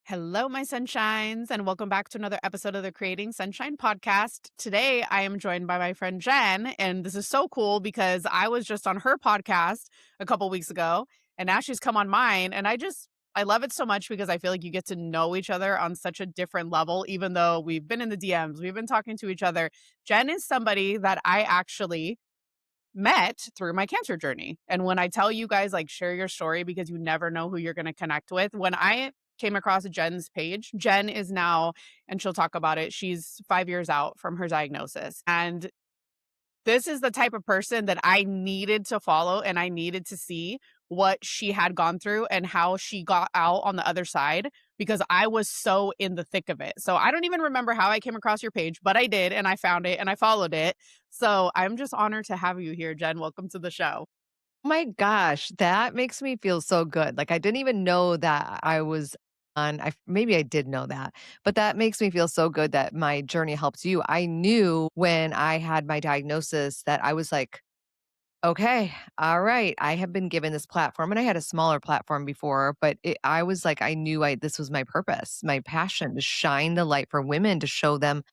Hello, my sunshines, and welcome back to another episode of the Creating Sunshine podcast. Today, I am joined by my friend Jen, and this is so cool because I was just on her podcast a couple weeks ago, and now she's come on mine. And I love it so much because I feel like you get to know each other on such a different level, even though we've been in the DMs, we've been talking to each other. Jen is somebody that I actually met through my cancer journey. And when I tell you guys, like, share your story because you never know who you're going to connect with. When I came across Jen's page, Jen is now, and she'll talk about it, she's 5 years out from her diagnosis. And this is the type of person that I needed to follow and I needed to see what she had gone through and how she got out on the other side because I was so in the thick of it. So I don't even remember how I came across your page, but I did and I found it and I followed it. So I'm just honored to have you here, Jen. Welcome to the show. My gosh, that makes me feel so good. Like, I didn't even know that I was on maybe I did know that, but that makes me feel so good that my journey helps you. I knew when I had my diagnosis that I was like, "Okay, all right, I have been given this platform," and I had a smaller platform before, but I was like, I knew this was my purpose, my passion to shine the light for women, to show them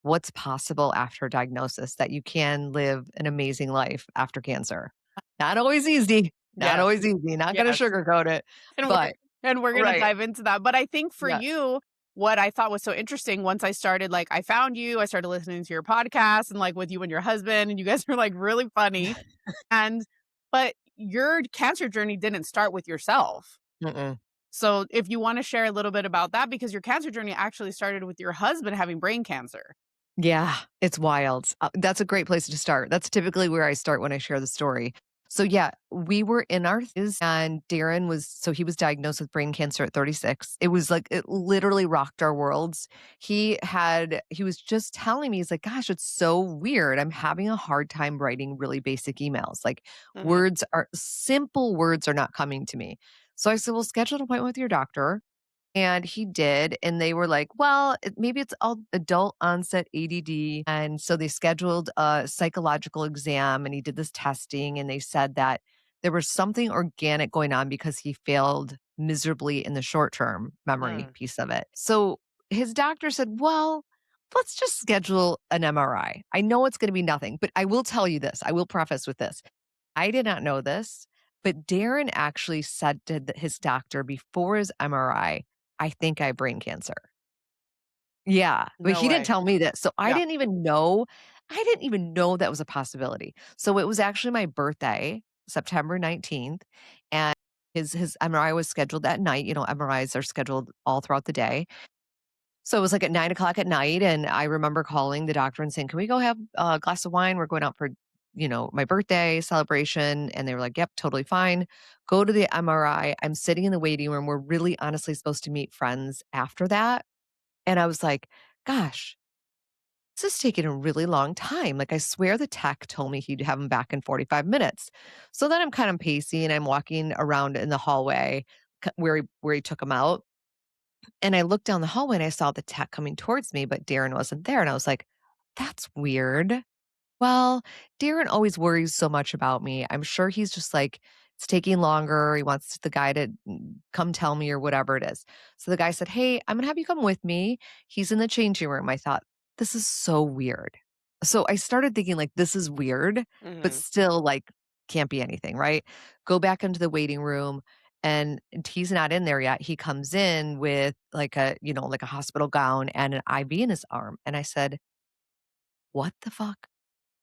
what's possible after diagnosis, that you can live an amazing life after cancer. Not always easy, not Yes. always easy, not gonna Yes. sugarcoat it, And we're but and we're gonna right. dive into that. But I think for Yes. you, what I thought was so interesting once I started, like, I found you, I started listening to your podcast and like with you and your husband, and you guys are like really funny. And but your cancer journey didn't start with yourself. Mm-mm. So if you want to share a little bit about that, because your cancer journey actually started with your husband having brain cancer. Yeah, it's wild. That's a great place to start. That's typically where I start when I share the story. So yeah, we were in our and Darren he was diagnosed with brain cancer at 36. It was like it literally rocked our worlds. He was just telling me, he's like, "Gosh, it's so weird. I'm having a hard time writing really basic emails. Like, Mhm. simple words are not coming to me." So I said, "Well, schedule an appointment with your doctor." And he did, and they were like, "Well, maybe it's all adult onset ADD." And so they scheduled a psychological exam, and he did this testing, and they said that there was something organic going on because he failed miserably in the short-term memory Mm. piece of it. So his doctor said, "Well, let's just schedule an MRI. I know it's gonna be nothing, but I will tell you this, I will preface with this. I did not know this, but Darren actually said to his doctor before his MRI, think I have brain cancer." Yeah, but No he didn't way. tell me this, so Yeah. I didn't even know that was a possibility. So it was actually my birthday, September 19th, and his MRI was scheduled that night. MRIs are scheduled all throughout the day. So it was like at 9 o'clock at night, and I remember calling the doctor and saying, "Can we go have a glass of wine? We're going out for, my birthday celebration." And they were like, "Yep, totally fine." Go to the MRI. I'm sitting in the waiting room. We're really honestly supposed to meet friends after that. And I was like, "Gosh, this is taking a really long time." Like, I swear the tech told me he'd have him back in 45 minutes. So then I'm kind of pacing and I'm walking around in the hallway where he took him out. And I looked down the hallway and I saw the tech coming towards me, but Darren wasn't there. And I was like, "That's weird." Well, Darren always worries so much about me. I'm sure he's just like, it's taking longer. He wants the guy to come tell me or whatever it is. So the guy said, "Hey, I'm going to have you come with me. He's in the changing room." I thought, this is so weird. So I started thinking, like, this is weird, but Mhm. still, like, can't be anything, right? Go back into the waiting room, and he's not in there yet. He comes in with like a hospital gown and an IV in his arm. And I said, "What the fuck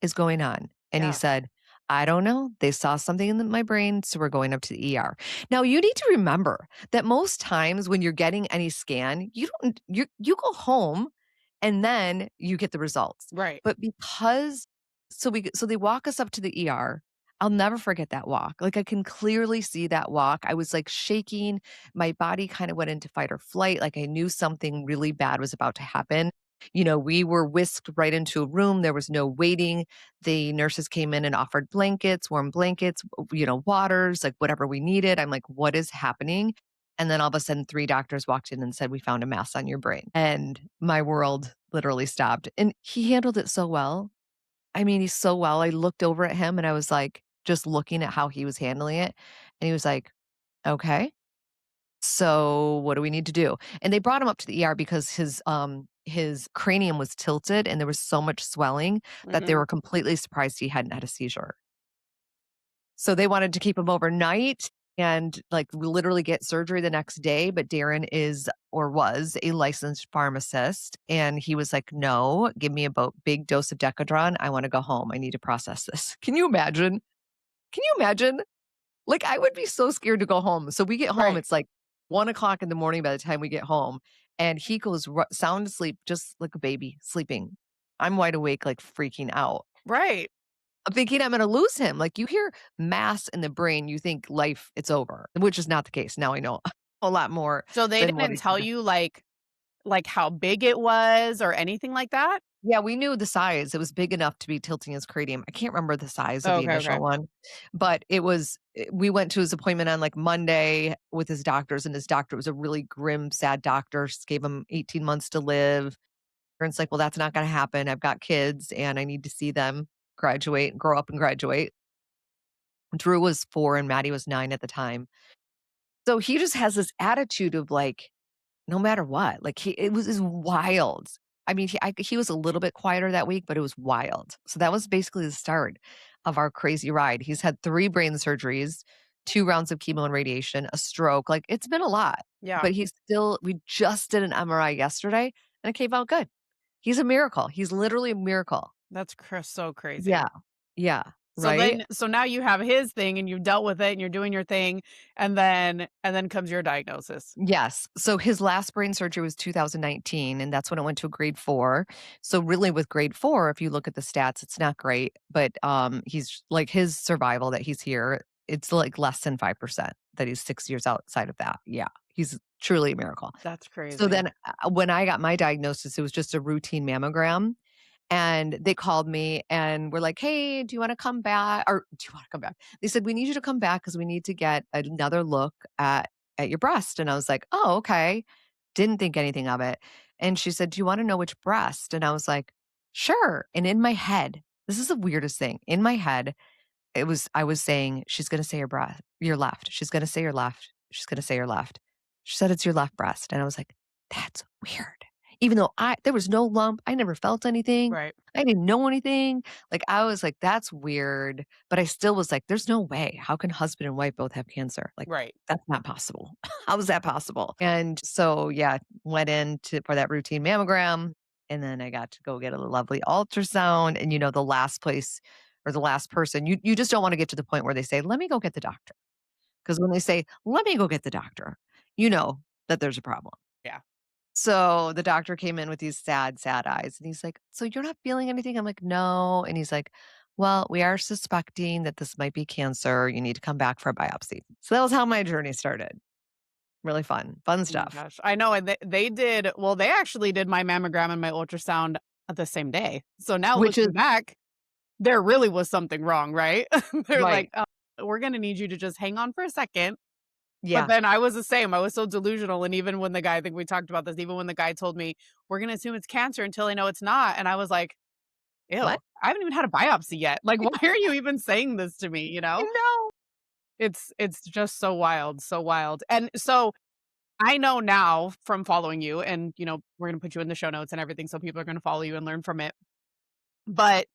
is going on?" And he Yeah. said, "I don't know. They saw something in my brain, so we're going up to the ER." Now, you need to remember that most times when you're getting any scan, you go home and then you get the results. Right. But because so they walk us up to the ER. I'll never forget that walk. Like, I can clearly see that walk. I was like shaking. My body kind of went into fight or flight. Like, I knew something really bad was about to happen. We were whisked right into a room. There was no waiting. The nurses came in and offered blankets, warm blankets, waters, like whatever we needed. I'm like, "What is happening?" And then all of a sudden, three doctors walked in and said, "We found a mass on your brain." And my world literally stopped. And he handled it so well. I mean, he's so well. I looked over at him and I was like, just looking at how he was handling it. And he was like, "Okay." So what do we need to do? And they brought him up to the ER because his cranium was tilted and there was so much swelling that they Mhm. were completely surprised he hadn't had a seizure. So they wanted to keep him overnight and like literally get surgery the next day. But Darren is or was a licensed pharmacist. And he was like, no, give me a big dose of Decadron. I want to go home. I need to process this. Can you imagine? Can you imagine? Like, I would be so scared to go home. So we get home, Right. it's like 1 o'clock in the morning by the time we get home. And he goes sound asleep, just like a baby sleeping. I'm wide awake, like freaking out. Right. I'm thinking I'm gonna lose him. Like, you hear mass in the brain, you think life, it's over, which is not the case. Now I know a lot more So they than what didn't he tell said. you, like, how big it was or anything like that? Yeah, we knew the size. It was big enough to be tilting his cranium. I can't remember the size of the Okay, initial okay. one, but we went to his appointment on, like, Monday with his doctors, and his doctor was a really grim, sad doctor. Just gave him 18 months to live. And it's like, "Well, that's not gonna happen. I've got kids, and I need to see them graduate, grow up and graduate." Drew was 4 and Maddie was 9 at the time. So he just has this attitude of, like, no matter what, like, it was wild. I mean, he was a little bit quieter that week, but it was wild. So that was basically the start of our crazy ride. He's had 3 brain surgeries, 2 rounds of chemo and radiation, a stroke, like, it's been a lot, Yeah. but we just did an MRI yesterday, and it came out good. He's a miracle. He's literally a miracle. That's so crazy. Yeah. Yeah. So Right? then so now you have his thing and you've dealt with it and you're doing your thing, and then comes your diagnosis. Yes. So his last brain surgery was 2019, and that's when it went to a grade 4. So really with grade 4, if you look at the stats, it's not great, but he's like his survival that he's here, it's like less than 5% that he's 6 years outside of that. Yeah. He's truly a miracle. That's So crazy. then when I got my diagnosis, it was just a routine mammogram. And they called me and were like, "Hey, do you wanna come back?" Or, "Do you wanna come back?" They said, "We need you to come back because we need to get another look at your breast." And I was like, "Oh, okay." Didn't think anything of it. And she said, "Do you wanna know which breast?" And I was like, "Sure." And in my head, this is the weirdest thing. In my head, I was saying, "She's gonna say your left. She's gonna say your left. She's gonna say your left." She said, "It's your left breast." And I was like, "That's weird." Even though there was no lump, I never felt anything. Right. I didn't know anything. Like, I was like, "That's weird." But I still was like, "There's no way. How can husband and wife both have cancer? Like, Right. that's not possible. How is that possible?" And so, yeah, went in for that routine mammogram, and then I got to go get a lovely ultrasound, and, the last place or the last person, you just don't wanna get to the point where they say, "Let me go get the doctor." Because when they say, "Let me go get the doctor," you know that there's a problem. Yeah. So the doctor came in with these sad, sad eyes, and he's like, "So you're not feeling anything?" I'm like, "No." And he's like, "Well, we are suspecting that this might be cancer. You need to come back for a biopsy." So that was how my journey started. Really fun Oh my stuff, gosh. I know, and they actually did my mammogram and my ultrasound at the same day. So now which is looking back, there really was something wrong, right? They're like, right. we're gonna need you to just hang on for a second." But Yeah. then I was the same. I was so delusional, and even when the guy I think we talked about this, even when the guy told me, "We're gonna assume it's cancer until I know it's not," and I was like, "Ew, What? I haven't even had a biopsy yet. Like, why are you even saying this to me?" You I know? know. It's just so wild, so wild. And so I know now from following you, and, we're gonna put you in the show notes and everything, so people are gonna follow you and learn from it. But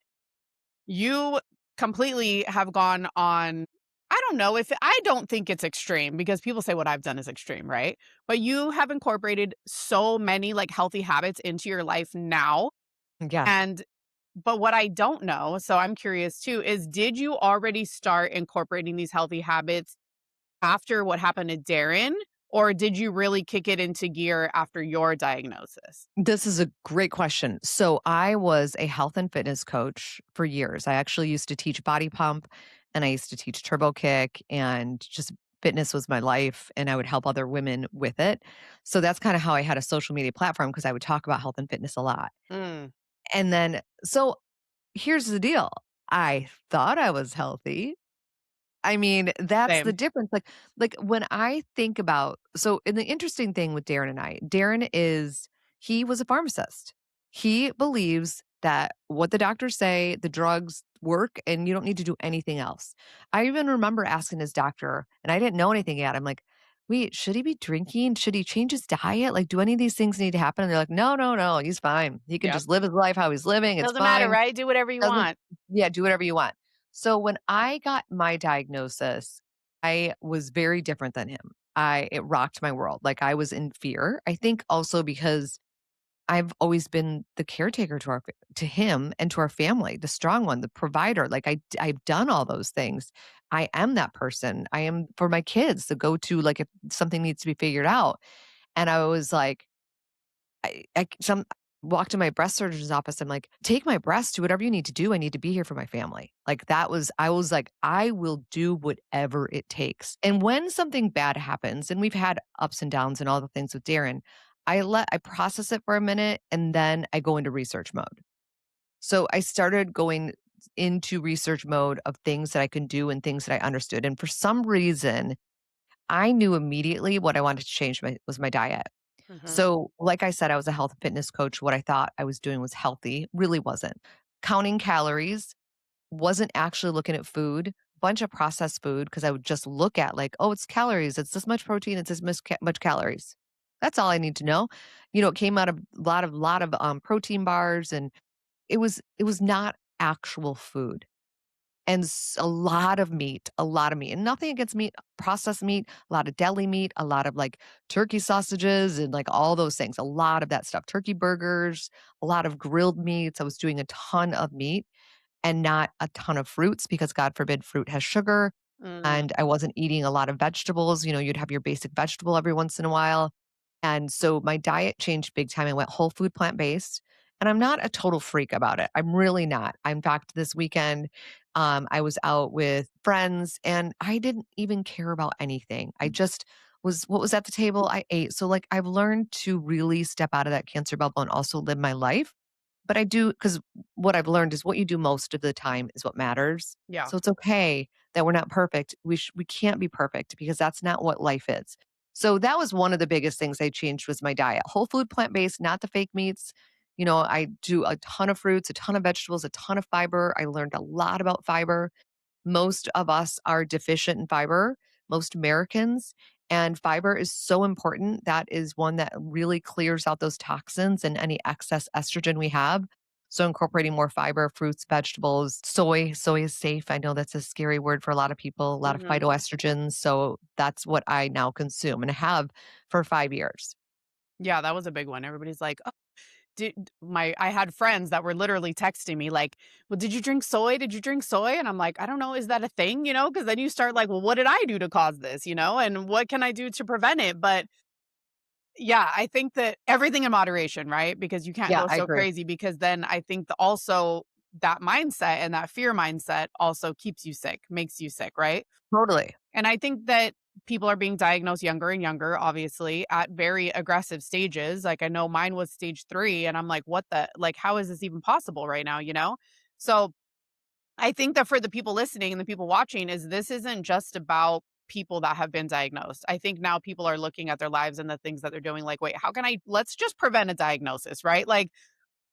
you completely have gone on, I don't know if I don't think it's extreme because people say what I've done is extreme, right? But you have incorporated so many, like, healthy habits into your life now. Yes. And but what I don't know, so I'm curious too, is did you already start incorporating these healthy habits after what happened to Darren, or did you really kick it into gear after your diagnosis? This is a great question. So I was a health and fitness coach for years. I actually used to teach body pump and I used to teach turbo kick and just fitness was my life and I would help other women with it. So that's kind of how I had a social media platform because I would talk about health and fitness a lot. Mm, And then so here's the deal. I thought I was healthy. I mean, that's the same. difference, like, when I think about and the interesting thing with Darren and Darren he was a pharmacist. He believes that what the doctors say, the drugs work, and you don't need to do anything else. I even remember asking his doctor, and I didn't know anything yet, I'm like, wait, should he be drinking? Should he change his diet? Like, do any of these things need to happen? And they're like, no, no, no, he's fine. He can Yep. just live his life how he's living. It's Doesn't matter, fine. right? Do whatever you Doesn't, want. yeah, do whatever you want. So when I got my diagnosis, I was very different than him. It rocked my world. Like I was in fear. I think also because I've always been the caretaker to him and to our family, the strong one, the provider. Like I've done all those things. I am that person. I am for my kids, the go-to, like if something needs to be figured out. And I was like, some walked to my breast surgeon's office. I'm like, take my breast, do whatever you need to do. I need to be here for my family. Like I was like, I will do whatever it takes. And when something bad happens, and we've had ups and downs and all the things with Darren, I process it for a minute and then I go into research mode. So I started going into research mode of things that I can do and things that I understood. And for some reason, I knew immediately what I wanted to change was my diet. Mhm. So, like I said, I was a health and fitness coach. What I thought I was doing was healthy, really wasn't. Counting calories, wasn't actually looking at food, bunch of processed food because I would just look at like, oh, it's calories, it's this much protein, it's this much calories. That's all I need to know. It came out of a lot of protein bars, and it was not actual food. And a lot of meat, and nothing against meat, processed meat, a lot of deli meat, a lot of like turkey sausages and like all those things, a lot of that stuff, turkey burgers, a lot of grilled meats. I was doing a ton of meat and not a ton of fruits because God forbid fruit has sugar. Mm, And I wasn't eating a lot of vegetables. You'd have your basic vegetable every once in a while. And so my diet changed big time. I went whole food plant based. And I'm not a total freak about it. I'm really not. In fact, this weekend, I was out with friends and I didn't even care about anything. I just was what was at the table, I ate. So, like, I've learned to really step out of that cancer bubble and also live my life. But I do, because what I've learned is what you do most of the time is what matters. yeah. So it's okay that we're not perfect. We can't be perfect because that's not what life is. So that was one of the biggest things I changed was my diet. Whole food, plant-based, not the fake meats. I do a ton of fruits, a ton of vegetables, a ton of fiber. I learned a lot about fiber. Most of us are deficient in fiber, most Americans, and fiber is so important. That is one that really clears out those toxins and any excess estrogen we have. So incorporating more fiber, fruits, vegetables, soy. Soy is safe. I know that's a scary word for a lot of people, a lot of Mhm. phytoestrogens. So that's what I now consume and have for 5 years. Yeah, that was a big one. Everybody's like, "Oh, did my" I had friends that were literally texting me like, "Well, did you drink soy? Did you drink soy?" And I'm like, "I don't know, is that a thing?" Because then you start like, "Well, what did I do to cause this?" And what can I do to prevent it? But yeah, I think that everything in moderation, right? Because you can't Yeah, go I so agree. crazy because then I think that also that mindset and that fear mindset also keeps you sick, makes you sick, right? Totally. And I think that people are being diagnosed younger and younger, obviously, at very aggressive stages. Like I know mine was stage 3 and I'm like, what the like how is this even possible right now? So I think that for the people listening and the people watching is this isn't just about people that have been diagnosed. I think now people are looking at their lives and the things that they're doing like, wait, how can I let's just prevent a diagnosis, right? Like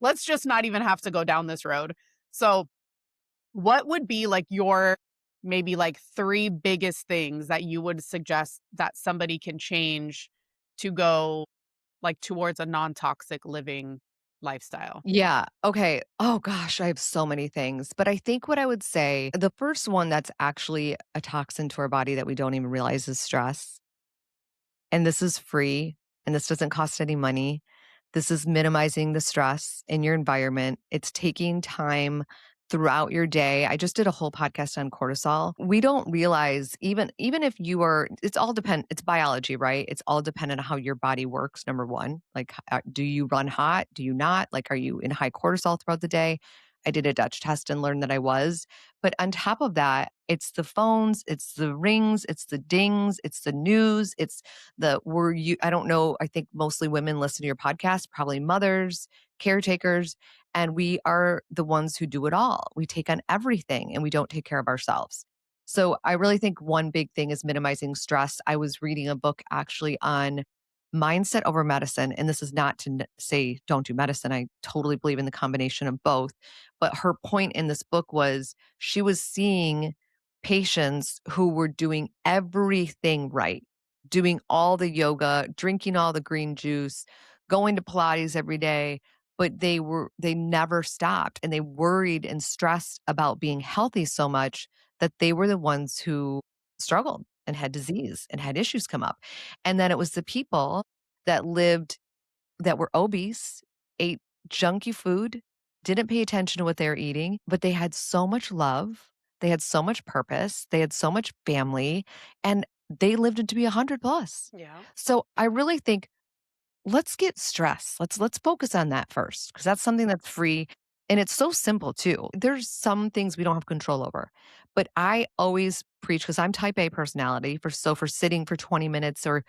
let's just not even have to go down this road. So what would be like your maybe like 3 biggest things that you would suggest that somebody can change to go like towards a non-toxic living lifestyle? Yeah. Okay. Oh gosh, I have so many things. But I think what I would say, the first one that's actually a toxin to our body that we don't even realize is stress. And this is free and this doesn't cost any money. This is minimizing the stress in your environment. It's taking time throughout your day. I just did a whole podcast on cortisol. We don't realize even if you are it's biology, right? It's all dependent on how your body works number 1. Like do you run hot? Do you not? Like are you in high cortisol throughout the day? I did a Dutch test and learned that I was. But on top of that, it's the phones, it's the rings, it's the dings, it's the news, it's the were you I don't know, I think mostly women listen to your podcast, probably mothers, caretakers, and we are the ones who do it all. We take on everything and we don't take care of ourselves. So I really think one big thing is minimizing stress. I was reading a book actually on mindset over medicine, and this is not to say don't do medicine. I totally believe in the combination of both. But her point in this book was she was seeing patients who were doing everything right. doing all the yoga, drinking all the green juice, going to Pilates every day, but they never stopped and they worried and stressed about being healthy so much that they were the ones who struggled and had disease and had issues come up. And then it was the people that lived that were obese, ate junky food, didn't pay attention to what they were eating, but they had so much love, they had so much purpose, they had so much family, and they lived to be 100 plus. Yeah. So I really think let's get stress. Let's focus on that first because that's something that's free and it's so simple too. There's some things we don't have control over. But I always preach because I'm type A personality for sitting for 20 minutes or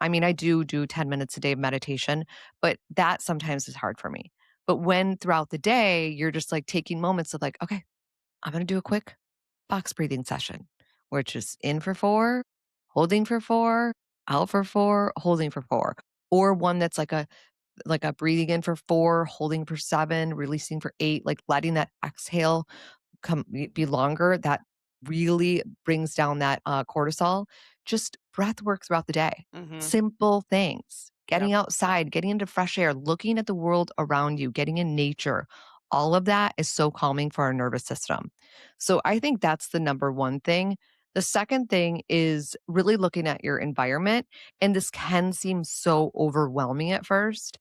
I mean I do 10 minutes a day of meditation, but that sometimes is hard for me. But when throughout the day you're just like taking moments of like, okay, I'm going to do a quick box breathing session where it's just in for 4, holding for 4, out for 4, holding for 4, or one that's like a breathing in for 4, holding for 7, releasing for 8, like letting that exhale be longer, that really brings down that, cortisol. Just breath work throughout the day. Mhm. Simple things. Yep. Getting outside, getting into fresh air, looking at the world around you, getting in nature. All of that is so calming for our nervous system. So I think that's the number one thing. The second thing is really looking at your environment, and this can seem so overwhelming at first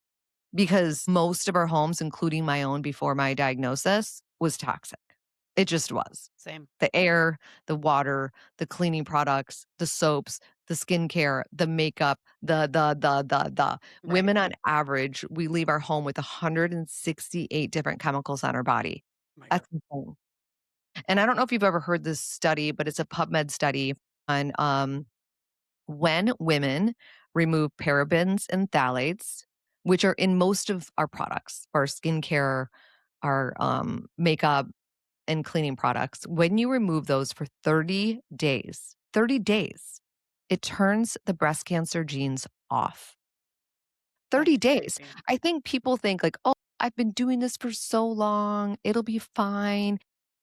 because most of our homes, including my own before my diagnosis, was toxic. It just was. Same. The air, the water, the cleaning products, the soaps, the skincare, the makeup, the. Right. Women on average, we leave our home with 168 different chemicals on our body. My God. That's insane. And I don't know if you've ever heard this study, but it's a PubMed study on when women remove parabens and phthalates, which are in most of our products, our skincare, our makeup, and cleaning products, when you remove those for 30 days, it turns the breast cancer genes off. That's 30 days. crazy. I think people think like, oh, I've been doing this for so long. It'll be fine.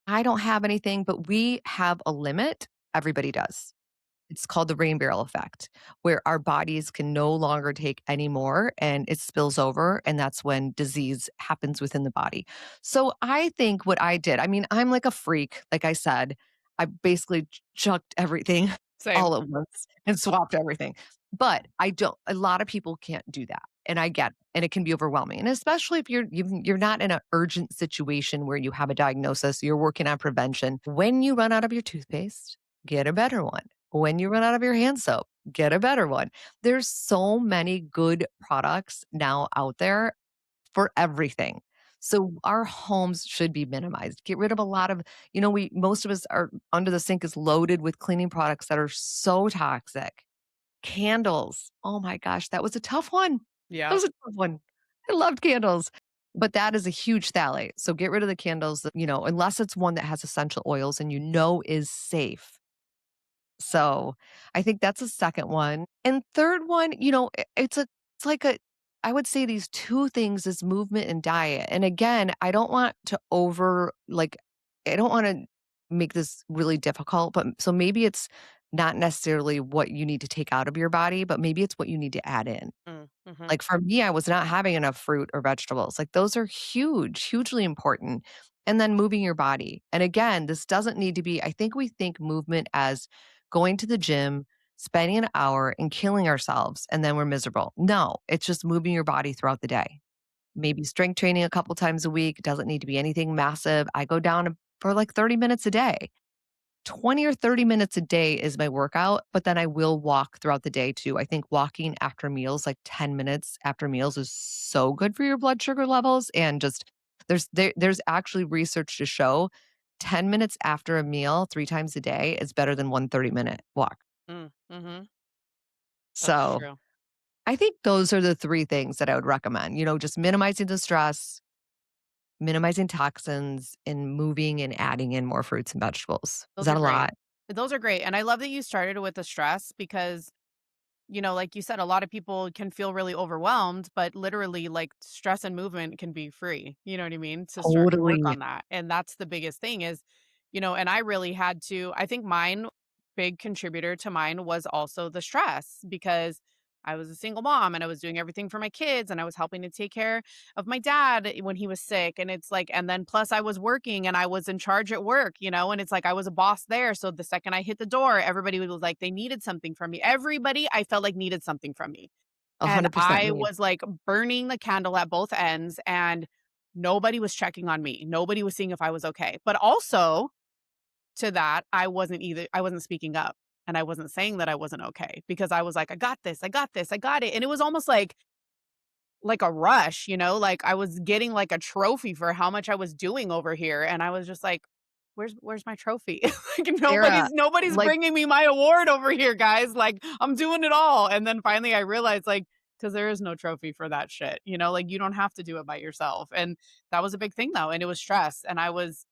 I don't have anything, but we have a limit. Everybody does. It's called the rain barrel effect, where our bodies can no longer take any more and it spills over. And that's when disease happens within the body. So I think what I did, I mean, I'm like a freak. Like I said, I basically chucked everything Same. all at once and swapped everything. But I don't, a lot of people can't do that. And I get it, and it can be overwhelming. And especially if you're not in an urgent situation where you have a diagnosis, you're working on prevention. When you run out of your toothpaste, get a better one. When you run out of your hand soap, get a better one. There's so many good products now out there for everything. So our homes should be minimized. Get rid of a lot of, we most of us are under the sink is loaded with cleaning products that are so toxic. Candles. Oh my gosh, that was a tough one. That Yep. was a tough one. I loved candles. But that is a huge phthalate. So get rid of the candles, unless it's one that has essential oils and is safe. So, I think that's a second one. And third one, it's like a I would say these 2 things is movement and diet. And again, I don't want to I don't wanna make this really difficult, but so maybe it's not necessarily what you need to take out of your body, but maybe it's what you need to add in. Mm, mhm. Like, for me, I was not having enough fruit or vegetables. Like, those are huge, hugely important. And then moving your body. And again, this doesn't need to be I think we think movement as going to the gym, spending an hour, and killing ourselves, and then we're miserable. No, it's just moving your body throughout the day. Maybe strength training a couple times a week. It doesn't need to be anything massive. I go down for like 30 minutes a day. 20 or 30 minutes a day is my workout, but then I will walk throughout the day too. I think walking after meals, like 10 minutes after meals, is so good for your blood sugar levels. And just there's actually research to show 10 minutes after a meal 3 times a day is better than 1 30-minute walk. Mm, mhm. That's So true. I think those are the 3 things that I would recommend, just minimizing the stress, minimizing toxins, and moving and adding in more fruits and vegetables. Is Those that are a great. lot? Those are great, and I love that you started with the stress because, like you said, a lot of people can feel really overwhelmed, but literally, like, stress and movement can be free, you know what I mean, to start to work Totally. on that, and that's the biggest thing is, and I really had to I think mine big contributor to mine was also the stress because I was a single mom and I was doing everything for my kids and I was helping to take care of my dad when he was sick. And it's like, and then plus I was working and I was in charge at work, and it's like I was a boss there. So the second I hit the door, everybody was like, they needed something from me. Everybody I felt like needed something from me. And 100% I me. was like burning the candle at both ends and nobody was checking on me. Nobody was seeing if I was okay. But also, to that, I wasn't speaking up and I wasn't saying that I wasn't okay because I was like, "I got this. I got this. I got it." And it was almost like a rush, like I was getting like a trophy for how much I was doing over here and I was just like, "Where's my trophy?" Like Sarah, nobody's like, bringing me my award over here, guys. Like I'm doing it all. And then finally I realized like cuz there is no trophy for that shit. Like you don't have to do it by yourself. And that was a big thing though, and it was stress and I was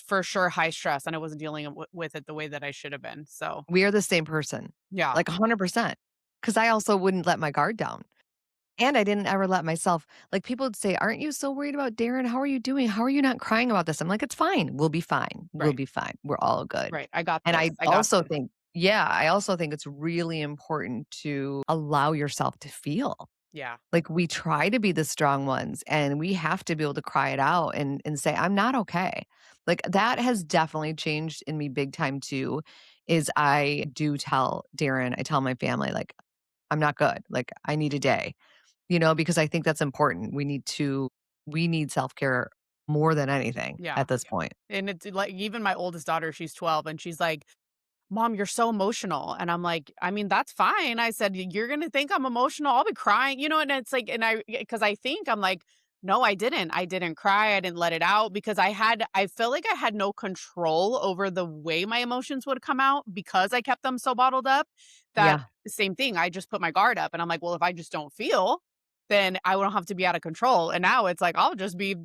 for sure high stress and I wasn't dealing with it the way that I should have been. So, we are the same person, yeah, like 100%. Because I also wouldn't let my guard down. And I didn't ever let myself like, people would say, "Aren't you so worried about Darren? How are you doing? How are you not crying about this?" I'm like, "It's fine. We'll be fine. We'll right, be fine. We're all good." right. I got And this. I I got also this. think yeah, I also think it's really important to allow yourself to feel. Yeah, Like, we try to be the strong ones, and we have to be able to cry it out and say, "I'm not okay." Like, that has definitely changed in me big time too, is I do tell Darren, I tell my family, like, "I'm not good. Like, I need a day." Because I think that's important. We need self-care more than anything yeah. at this point. And it's like even my oldest daughter, she's 12, and she's like, "Mom, you're so emotional." And I'm like, "I mean, that's fine." I said, "You're going to think I'm emotional. I'll be crying." And it's like, because I think I'm like, no, I didn't. I didn't cry. I didn't let it out because I felt like I had no control over the way my emotions would come out because I kept them so bottled up that Yeah. same thing. I just put my guard up and I'm like, well, if I just don't feel, then I don't have to be out of control. And now it's like, I'll just be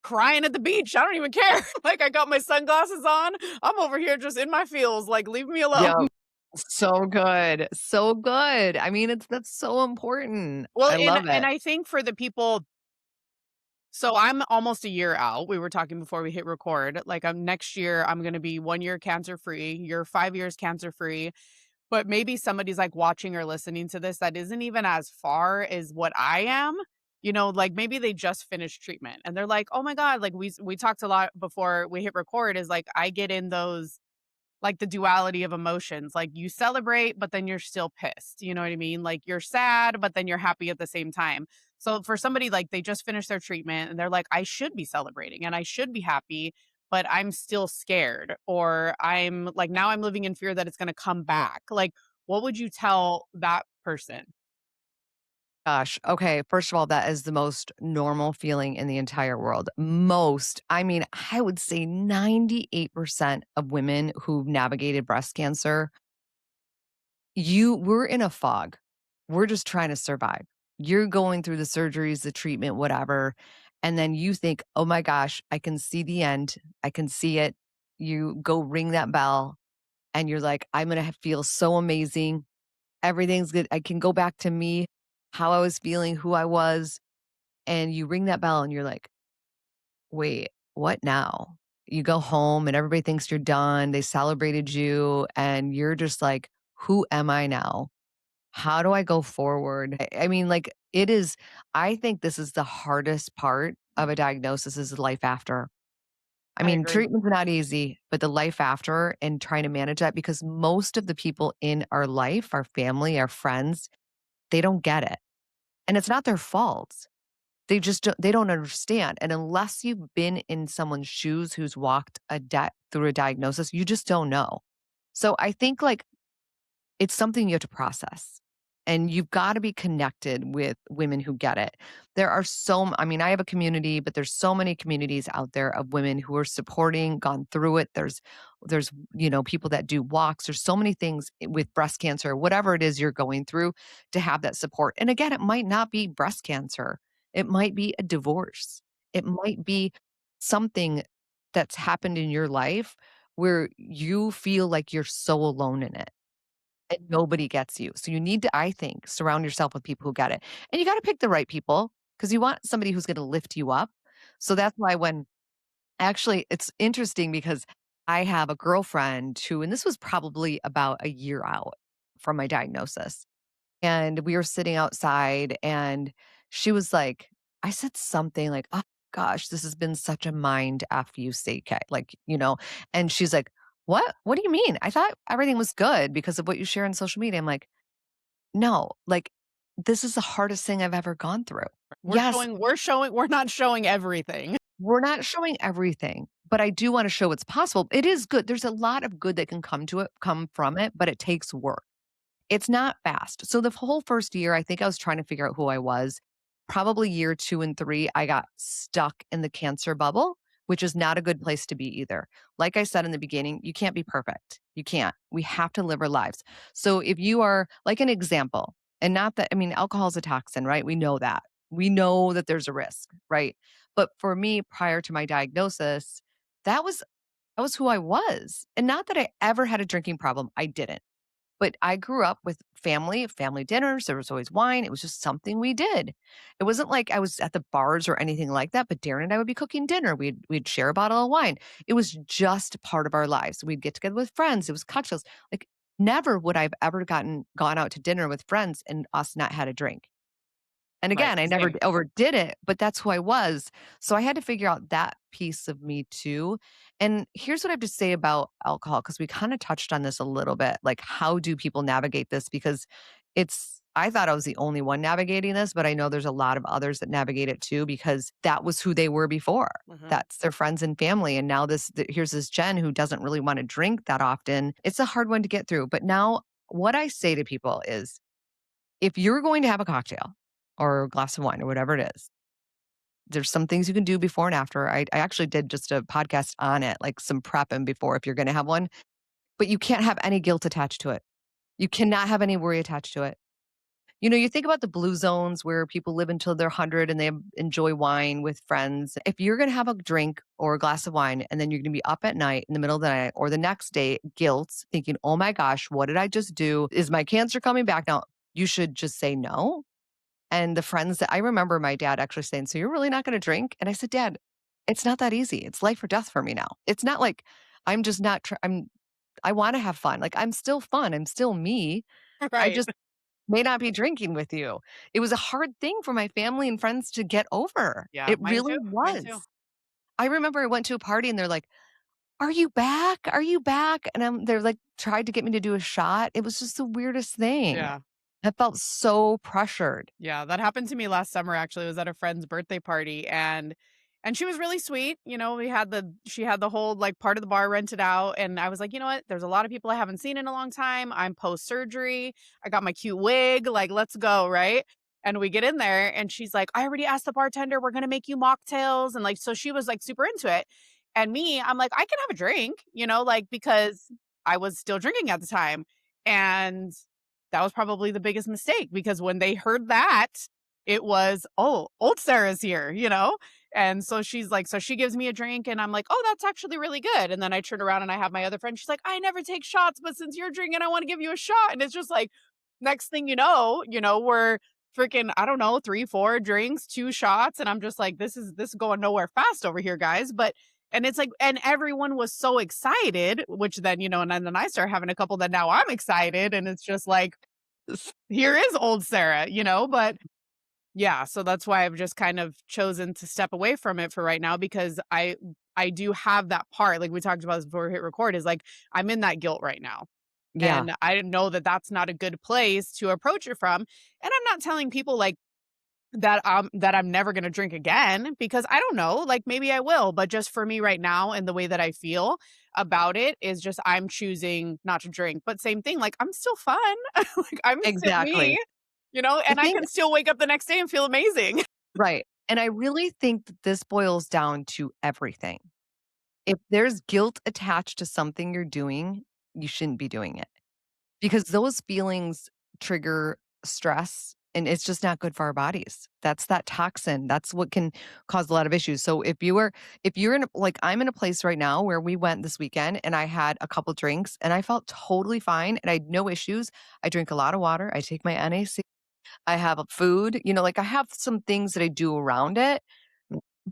crying at the beach. I don't even care. Like I got my sunglasses on. I'm over here just in my feels. Like leave me alone. Yep. So good. So good. I mean, that's so important. Well, I and love and it. I think for the people, so I'm almost a year out. We were talking before we hit record. Like next year I'm going to be 1 year cancer free. You're 5 years cancer free. But maybe somebody's like watching or listening to this that isn't even as far as what I am. Like maybe they just finished treatment and they're like, "Oh my god, like we talked a lot before we hit record is like I get in those like the duality of emotions. Like you celebrate, but then you're still pissed. You know what I mean? Like you're sad, but then you're happy at the same time. So for somebody like they just finished their treatment and they're like, I should be celebrating and I should be happy, but I'm still scared. Or I'm like, now I'm living in fear that it's going to come back. Like, what would you tell that person? Gosh, okay, first of all, that is the most normal feeling in the entire world. I mean, I would say 98% of women who've navigated breast cancer, we're in a fog. We're just trying to survive. You're going through the surgeries, the treatment, whatever, and then you think, "Oh my gosh, I can see the end. I can see it." You go ring that bell and you're like, "I'm gonna feel so amazing. Everything's good. I can go back to me, how I was feeling, who I was." And you ring that bell and you're like, "Wait, what now?" You go home and everybody thinks you're done. They celebrated you and you're just like, "Who am I now? How do I go forward?" I mean, like, I think this is the hardest part of a diagnosis is the life after. I I mean, agree. treatment's not easy, but the life after and trying to manage that because most of the people in our life, our family, our friends, they don't get it. And it's not their fault. They don't understand, and unless you've been in someone's shoes who's walked through a diagnosis, you just don't know. So I think, like, it's something you have to process, and you've gotta be connected with women who get it. I mean, I have a community, but there's so many communities out there of women who are supporting, gone through it. There's people that do walks. There's so many things with breast cancer, whatever it is you're going through, to have that support. And again, it might not be breast cancer. It might be a divorce. It might be something that's happened in your life where you feel like you're so alone in it and nobody gets you. So you need to, I think, surround yourself with people who get it. And you got to pick the right people because you want somebody who's going to lift you up. So that's why when actually it's interesting because I have a girlfriend who, and this was probably about a year out from my diagnosis. And we were sitting outside and she was like, I said something like, oh gosh, this has been such a mind F U C K. Like, and she's like, what? What do you mean? I thought everything was good because of what you share on social media. I'm like, no, like, this is the hardest thing I've ever gone through. Yes, We're not showing everything. we're not showing everything, but I do want to show what's possible. It is good. There's a lot of good that can come from it, but it takes work. It's not fast. So the whole first year, I think I was trying to figure out who I was. Probably year 2 and 3, I got stuck in the cancer bubble, which is not a good place to be either. Like I said in the beginning, you can't be perfect. You can't. We have to live our lives. So if you are like an example, and not that, I mean, alcohol is a toxin, right? We know that. We know that there's a risk, right? But for me, prior to my diagnosis, that was that was who I was. And not that I ever had a drinking problem. I didn't. But I grew up with family dinners, there was always wine, it was just something we did. It wasn't like I was at the bars or anything like that, but Darren and I would be cooking dinner, we'd share a bottle of wine. It was just part of our lives. We'd get together with friends, it was cocktails. Like, never would I've ever gone out to dinner with friends and us not had a drink. And Right, again, I never same. overdid it, but that's who I was. So I had to figure out that piece of me too. And here's what I have to say about alcohol, because we kind of touched on this a little bit. Like, how do people navigate this? Because I thought I was the only one navigating this, but I know there's a lot of others that navigate it too, because that was who they were before. Mhm. That's their friends and family. And now here's this Jen who doesn't really want to drink that often. It's a hard one to get through. But now, what I say to people is, if you're going to have a cocktail or a glass of wine or whatever it is, there's some things you can do before and after. I actually did just a podcast on it, like some prep and before if you're going to have one, but you can't have any guilt attached to it. You cannot have any worry attached to it. You think about the blue zones where people live until they're 100 and they enjoy wine with friends. If you're going to have a drink or a glass of wine and then you're going to be up at night in the middle of the night or the next day, guilt, thinking, oh my gosh, what did I just do? Is my cancer coming back now? You should just say no. And the friends that I remember my dad actually saying, "So you're really not gonna drink?" And I said, "Dad, it's not that easy. It's life or death for me now. It's not like I'm just not I wanna have fun. Like, I'm still fun. I'm still me. I Right. just may not be drinking with you." It was a hard thing for my family and friends to get over. Yeah, It mine really too, mine too. was. I remember I went to a party and they're like, "Are you back? Are you back?" And they're like, tried to get me to do a shot. It was just the weirdest thing. Yeah. I felt so pressured. Yeah, that happened to me last summer actually. It was at a friend's birthday party and she was really sweet. She had the whole like part of the bar rented out and I was like, "You know what? There's a lot of people I haven't seen in a long time. I'm post surgery. I got my cute wig. Like, let's go, right?" And we get in there and she's like, "I already asked the bartender. We're going to make you mocktails." And like so she was like super into it. And me, I'm like, "I can have a drink," like because I was still drinking at the time. And that was probably the biggest mistake because when they heard that, it was, "Oh, old Sarah's here?" And so she's like so she gives me a drink and I'm like, "Oh, that's actually really good." And then I turn around and I have my other friend. She's like, "I never take shots, but since you're drinking, I want to give you a shot." And it's just like next thing we're freaking, I don't know, 3, 4 drinks, 2 shots. And I'm just like, this is going nowhere fast over here, guys. But and it's like, and everyone was so excited, which then, and then I start having a couple that now I'm excited. And it's just like, here is old Sarah, but yeah, so that's why I've just kind of chosen to step away from it for right now because I do have that part, like we talked about this before we hit record, is like I'm in that guilt right now. Yeah, And I didn't know that that's not a good place to approach it from. And I'm not telling people like that I'm never gonna drink again because I don't know, like, maybe I will, but just for me right now and the way that I feel about it is just I'm choosing not to drink, but same thing, like, I'm still fun, like, I'm still exactly. me, I and I think can still wake up the next day and feel amazing. right, and I really think that this boils down to everything. If there's guilt attached to something you're doing, you shouldn't be doing it because those feelings trigger stress, and it's just not good for our bodies. That's that toxin. That's what can cause a lot of issues. So if you're in a like, I'm in a place right now where we went this weekend and I had a couple drinks and I felt totally fine and I had no issues. I drink a lot of water. I take my NAC. I have a food, like I have some things that I do around it,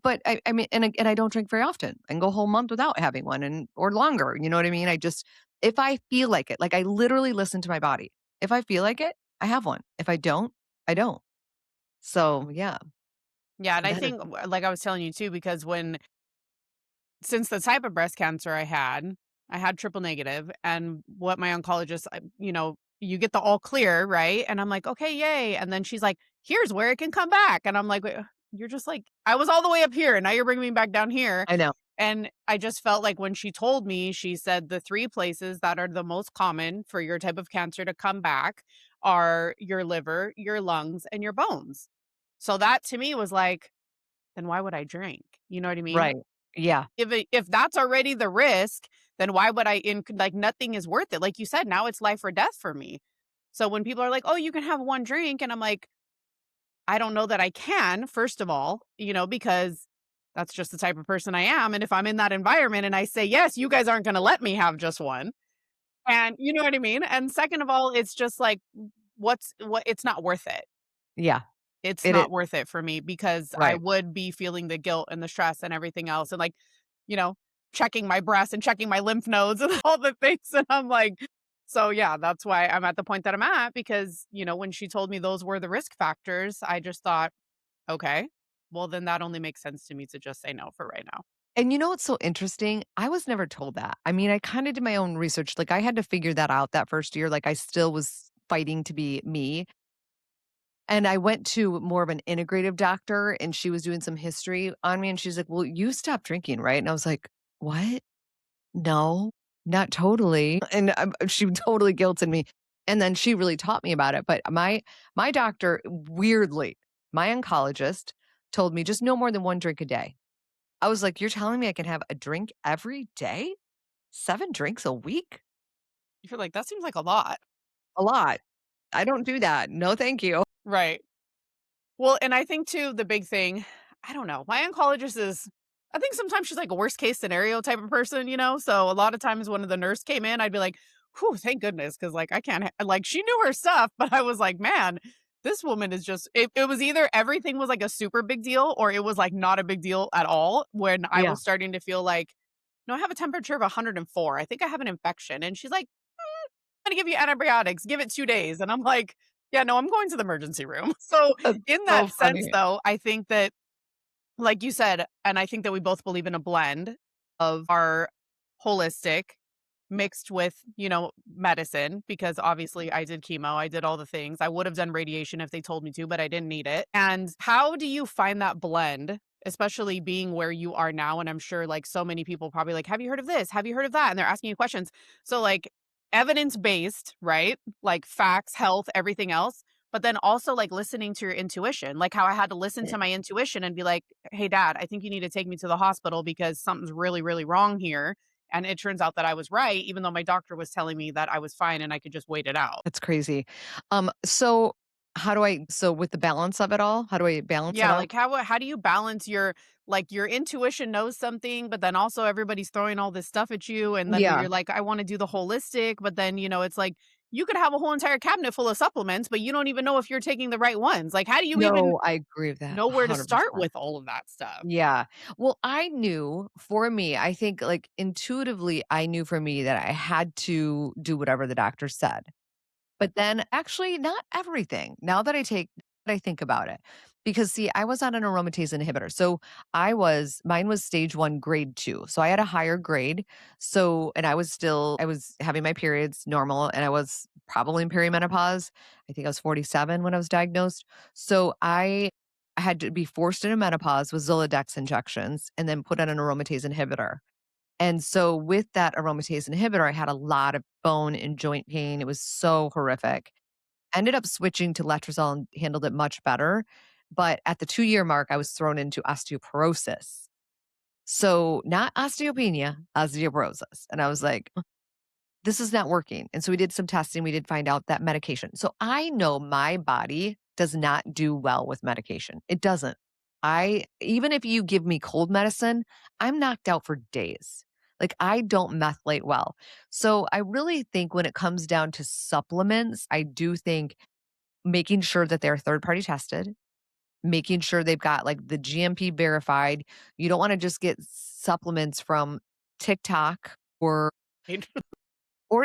but I mean, and I don't drink very often. I can go a whole month without having one and or longer, you know what I mean? I just if I feel like it, like I literally listen to my body. If I feel like it, I have one. If I don't, I don't. So, yeah, Yeah, and I that is think, like I was telling you too, because since the type of breast cancer I had triple negative, and what my oncologist, you get the all clear, right? And I'm like, okay, yay. And then she's like, here's where it can come back. And I'm like, "Wait, you're just like, I was all the way up here, and now you're bringing me back down here." I know. And I just felt like when she told me, she said the three places that are the most common for your type of cancer to come back are your liver, your lungs, and your bones. So that to me was like, then why would I drink? You know what I mean? Right. Yeah. If that's already the risk, then why would I like, nothing is worth it. Like you said, now it's life or death for me. So when people are like, "Oh, you can have one drink," and I'm like, I don't know that I can, first of all, because that's just the type of person I am. And if I'm in that environment and I say, "Yes, you guys aren't going to let me have just one." And you know what I mean? And second of all, it's just like, it's not worth it. Yeah. It's It is not worth it for me because I right. would be feeling the guilt and the stress and everything else, and, like, you know, checking my breasts and checking my lymph nodes and all the things, and I'm like, so, yeah, that's why I'm at the point that I'm at because, when she told me those were the risk factors, I just thought, "Okay, well, then that only makes sense to me to just say no for right now." And you know what's so interesting? I was never told that. I mean, I kinda did my own research, like, I had to figure that out that 1st year, like, I still was fighting to be me, and I went to more of an integrative doctor, and she was doing some history on me, and she's like, "Well, you stopped drinking, right?" And I was like, "What? No, not totally." And, she totally guilted me, and then she really taught me about it, but my doctor, weirdly, my oncologist told me just no more than 1 drink a day. I was like, "You're telling me I can have a drink every day? 7 drinks a week? You're like, "That seems like a lot." A lot. I don't do that. No, thank you." Right. Well, and I think too, the big thing, I don't know. My oncologist is, I think sometimes she's like a worst case scenario type of person, you know? So a lot of times when the nurse came in, I'd be like, whew, thank goodness. Cause like I can't, like she knew her stuff, but I was like, man, this woman is just, it was either everything was like a super big deal or it was like not a big deal at all when I Yeah, was starting to feel like, no, I have a temperature of 104. I think I have an infection. And she's like, "I'm gonna give you antibiotics, give it 2 days." And I'm like, "Yeah, no, I'm going to the emergency room." So, that's in so that sense, funny. though, I think that, like you said, and I think that we both believe in a blend of our holistic mixed with, medicine, because obviously I did chemo, I did all the things. I would have done radiation if they told me to, but I didn't need it. And how do you find that blend, especially being where you are now? And I'm sure like so many people probably like, have you heard of this? Have you heard of that? And they're asking you questions. So like evidence based, right? Like facts, health, everything else. But then also like listening to your intuition, like how I had to listen Eh, to my intuition and be like, hey, dad, I think you need to take me to the hospital because something's really, really wrong here, and it turns out that I was right, even though my doctor was telling me that I was fine and I could just wait it out. that's crazy. So so with the balance of it all, how do I balance it Yeah, out? like how do you balance your intuition knows something, but then also everybody's throwing all this stuff at you, and then Yeah. you're like, I want to do the holistic, but then it's like you could have a whole entire cabinet full of supplements, but you don't even know if you're taking the right ones. Like, how do you even No, I agree with that know where to start 100%. with all of that stuff? Yeah. Well, I knew for me, I think, like, intuitively, I knew for me that I had to do whatever the doctor said. But then actually not everything. Now that I think about it. Because see, I was on an aromatase inhibitor. So mine was stage 1 grade 2. So I had a higher grade. So and I was having my periods normal and I was probably in perimenopause. I think I was 47 when I was diagnosed. So I had to be forced into menopause with Zoladex injections and then put on an aromatase inhibitor. And so with that aromatase inhibitor, I had a lot of bone and joint pain. It was so horrific. Ended up switching to letrozole and handled it much better. But at the 2-year mark, I was thrown into osteoporosis. So not osteopenia, osteoporosis. And I was like, this is not working. And so we did some testing. We did find out that medication. So I know my body does not do well with medication. It doesn't. Even if you give me cold medicine, I'm knocked out for days. Like I don't methylate well. So I really think when it comes down to supplements, I do think making sure that they're third party tested making sure they've got like the GMP verified. You don't want to just get supplements from TikTok or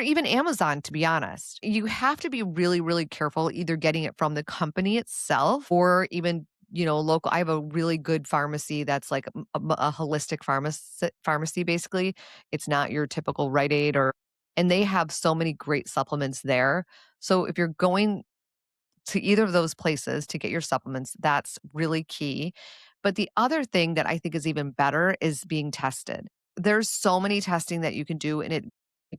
even Amazon, to be honest. You have to be really, really careful either getting it from the company itself or even, local. I have a really good pharmacy that's like a holistic pharmacy, basically. It's not your typical Rite Aid and they have so many great supplements there. So if you're going to either of those places to get your supplements, that's really key. But the other thing that I think is even better is being tested. There's so many testing that you can do, and it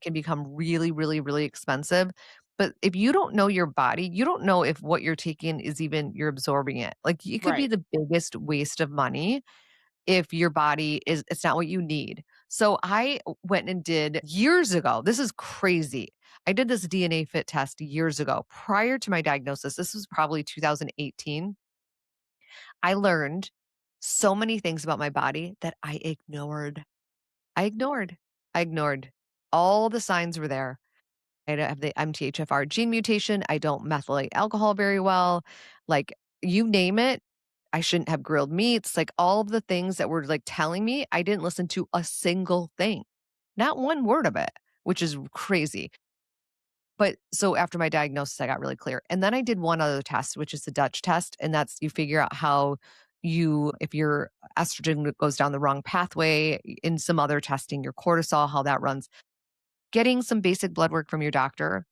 can become really, really, really expensive. But if you don't know your body, you don't know if what you're taking is even you're absorbing it. Like it could be Right. the biggest waste of money if your body is it's not what you need. So I went and did years ago. This is crazy. I did this DNA fit test years ago prior to my diagnosis. This was probably 2018. I learned so many things about my body that I ignored. I ignored. I ignored. All the signs were there. I don't have the MTHFR gene mutation. I don't methylate alcohol very well. Like you name it, I shouldn't have grilled meats. Like all of the things that were like telling me, I didn't listen to a single thing, not one word of it, which is crazy. But so after my diagnosis, I got really clear. And then I did one other test, which is the Dutch test. And that's you figure out how if your estrogen goes down the wrong pathway, in some other testing, your cortisol, how that runs, getting some basic blood work from your doctor.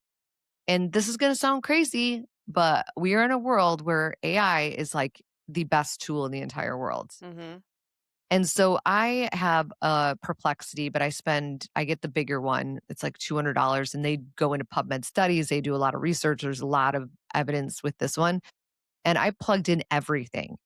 And this is going to sound crazy, but we are in a world where AI is like the best tool in the entire world. Mhm. And so I have a Perplexity, but I get the bigger one. It's like $200 and they go into PubMed studies. They do a lot of research. There's a lot of evidence with this one. And I plugged in everything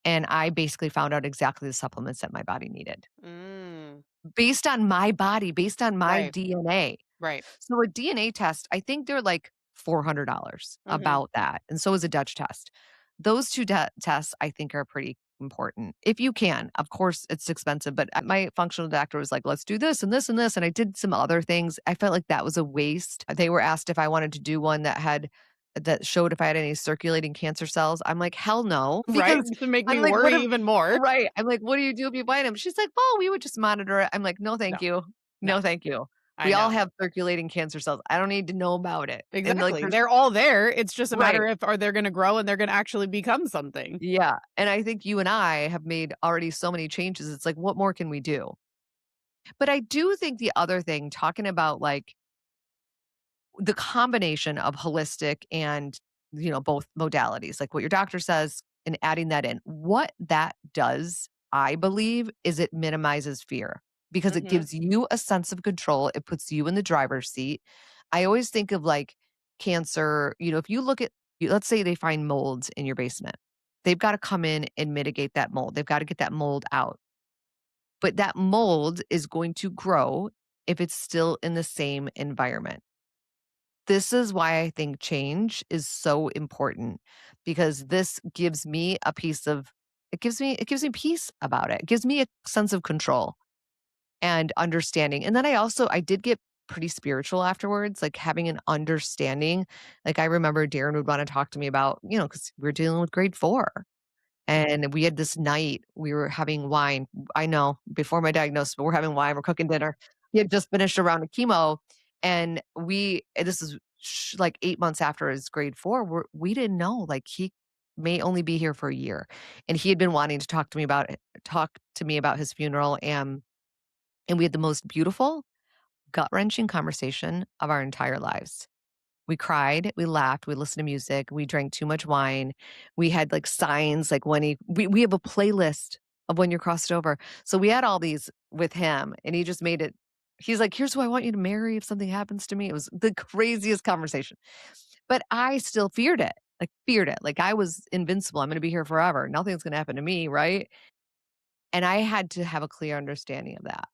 and I basically found out exactly the supplements that my body needed Mm. based on my body, based on my Right. DNA. Right. So a DNA test, I think they're like $400 Mhm. about that, and so is a Dutch test. Those 2 tests I think are pretty important, if you can. Of course, it's expensive, but my functional doctor was like, "Let's do this and this and this," and I did some other things. I felt like that was a waste. They were asked if I wanted to do one that showed if I had any circulating cancer cells. I'm like, "Hell no," Right? because To make me I'm like, "What worry if" even more. Right. I'm like, "What do you do if you find them?" She's like, "Well, we would just monitor it." I'm like, "No, No. thank you. No. No, thank you." I We all know. have circulating cancer cells. I don't need to know about it. And like Exactly. there's They're all there. It's just a matter right. of are they gonna grow and they're gonna actually become something. Yeah. And I think you and I have made already so many changes. It's like, what more can we do? But I do think the other thing, talking about like the combination of holistic and, both modalities, like what your doctor says and adding that in, what that does, I believe, is it minimizes fear because it Mhm. gives you a sense of control. It puts you in the driver's seat. I always think of like cancer, if you look at, let's say they find molds in your basement, they've got to come in and mitigate that mold. They've got to get that mold out. But that mold is going to grow if it's still in the same environment. This is why I think change is so important because this gives me a piece of it gives me peace about it. It gives me a sense of control and understanding. And then I did get pretty spiritual afterwards, like having an understanding. Like I remember Darren would want to talk to me about, because we're dealing with grade 4. And we had this night, we were having wine. I know, before my diagnosis, but we're having wine, we're cooking dinner. He had just finished a round of chemo, and this is like 8 months after his grade 4, we didn't know, like, he may only be here for a year, and he had been wanting to talk to me about his funeral, and we had the most beautiful, gut-wrenching conversation of our entire lives. We cried, we laughed, we listened to music, we drank too much wine. We had like signs like we have a playlist of when you're crossed over. So we had all these with him and he just made it he's like, "Here's who I want you to marry if something happens to me." It was the craziest conversation. But I still feared it. Like feared it. Like I was invincible. I'm going to be here forever. Nothing's going to happen to me, right? And I had to have a clear understanding of that.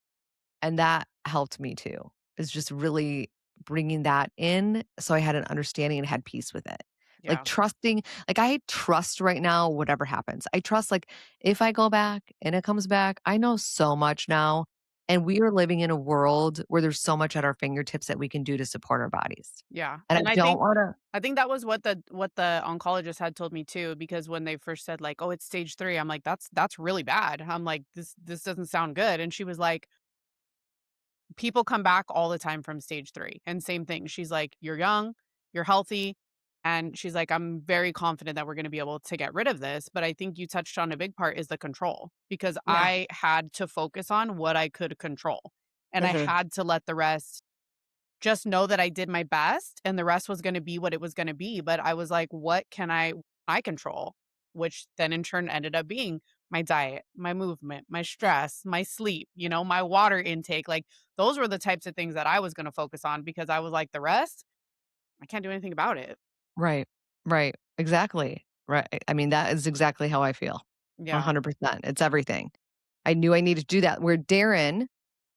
And that helped me too, is just really bringing that in so I had an understanding and had peace with it. Like Yeah. trusting, like I trust right now, whatever happens. I trust, like, if I go back and it comes back, I know so much now. And we are living in a world where there's so much at our fingertips that we can do to support our bodies. Yeah, And I and I don't think wanna I think that was what the oncologist had told me too, because when they first said like, "Oh, it's stage 3," I'm like, "That's really bad." I'm like, "This doesn't sound good." And she was like, "People come back all the time from stage 3." And same thing. She's like, "You're young, you're healthy." And she's like, "I'm very confident that we're gonna be able to get rid of this." But I think you touched on a big part is the control, because Yeah. I had to focus on what I could control. And I Mhm. had to let the rest just know that I did my best and the rest was gonna be what it was gonna be. But I was like, what can I control? Which then in turn ended up being my diet, my movement, my stress, my sleep, my water intake. Like those were the types of things that I was gonna focus on, because I was like, the rest, I can't do anything about it. Right. Right. Exactly. Right. I mean, that is exactly how I feel. Yeah. 100%. It's everything. I knew I needed to do that. Where Darren,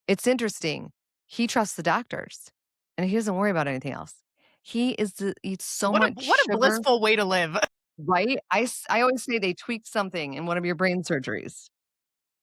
it's interesting. He trusts the doctors and he doesn't worry about anything else. He eats so What a much what a sugar, blissful way to live. right? I always say they tweaked something in one of your brain surgeries.